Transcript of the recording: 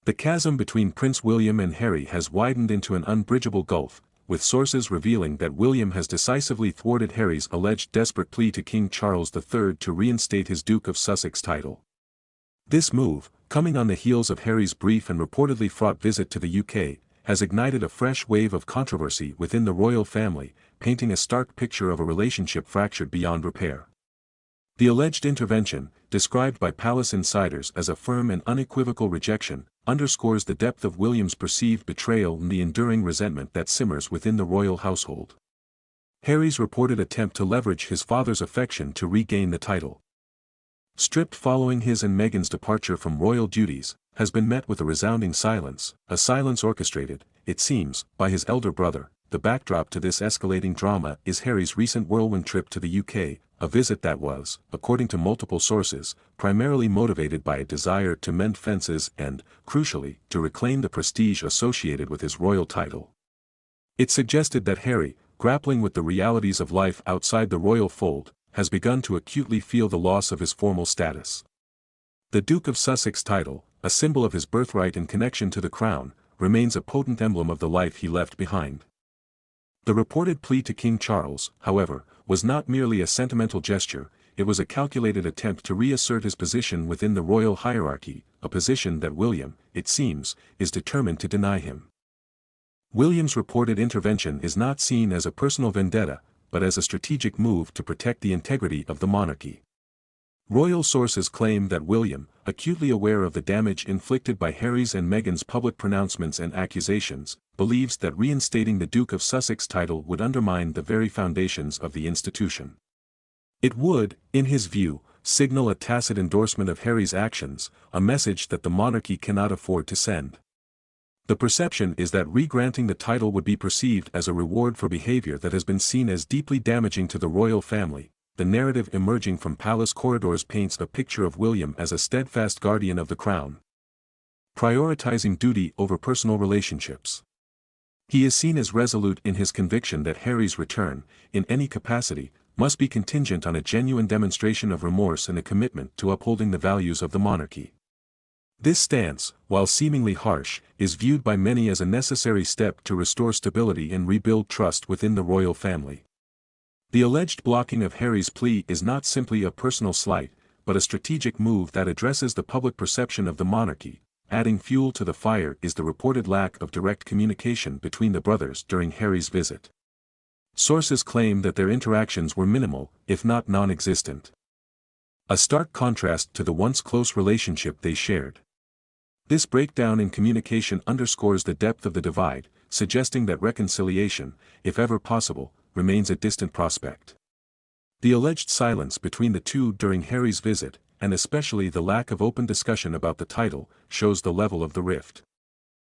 The chasm between Prince William and Harry has widened into an unbridgeable gulf, with sources revealing that William has decisively thwarted Harry's alleged desperate plea to King Charles III to reinstate his Duke of Sussex title. This move, coming on the heels of Harry's brief and reportedly fraught visit to the UK, has ignited a fresh wave of controversy within the royal family, painting a stark picture of a relationship fractured beyond repair. The alleged intervention, described by palace insiders as a firm and unequivocal rejection, underscores the depth of William's perceived betrayal and the enduring resentment that simmers within the royal household. Harry's reported attempt to leverage his father's affection to regain the title, stripped following his and Meghan's departure from royal duties, has been met with a resounding silence, a silence orchestrated, it seems, by his elder brother. The backdrop to this escalating drama is Harry's recent whirlwind trip to the UK, a visit that was, according to multiple sources, primarily motivated by a desire to mend fences and, crucially, to reclaim the prestige associated with his royal title. It suggested that Harry, grappling with the realities of life outside the royal fold, has begun to acutely feel the loss of his formal status. The Duke of Sussex title, a symbol of his birthright and connection to the crown, remains a potent emblem of the life he left behind. The reported plea to King Charles, however, was not merely a sentimental gesture, it was a calculated attempt to reassert his position within the royal hierarchy, a position that William, it seems, is determined to deny him. William's reported intervention is not seen as a personal vendetta, but as a strategic move to protect the integrity of the monarchy. Royal sources claim that William, acutely aware of the damage inflicted by Harry's and Meghan's public pronouncements and accusations, believes that reinstating the Duke of Sussex title would undermine the very foundations of the institution. It would, in his view, signal a tacit endorsement of Harry's actions, a message that the monarchy cannot afford to send. The perception is that re-granting the title would be perceived as a reward for behavior that has been seen as deeply damaging to the royal family. The narrative emerging from palace corridors paints a picture of William as a steadfast guardian of the crown, prioritizing duty over personal relationships. He is seen as resolute in his conviction that Harry's return, in any capacity, must be contingent on a genuine demonstration of remorse and a commitment to upholding the values of the monarchy. This stance, while seemingly harsh, is viewed by many as a necessary step to restore stability and rebuild trust within the royal family. The alleged blocking of Harry's plea is not simply a personal slight, but a strategic move that addresses the public perception of the monarchy. Adding fuel to the fire is the reported lack of direct communication between the brothers during Harry's visit. Sources claim that their interactions were minimal, if not non-existent. A stark contrast to the once close relationship they shared. This breakdown in communication underscores the depth of the divide, suggesting that reconciliation, if ever possible, remains a distant prospect. The alleged silence between the two during Harry's visit, and especially the lack of open discussion about the title, shows the level of the rift.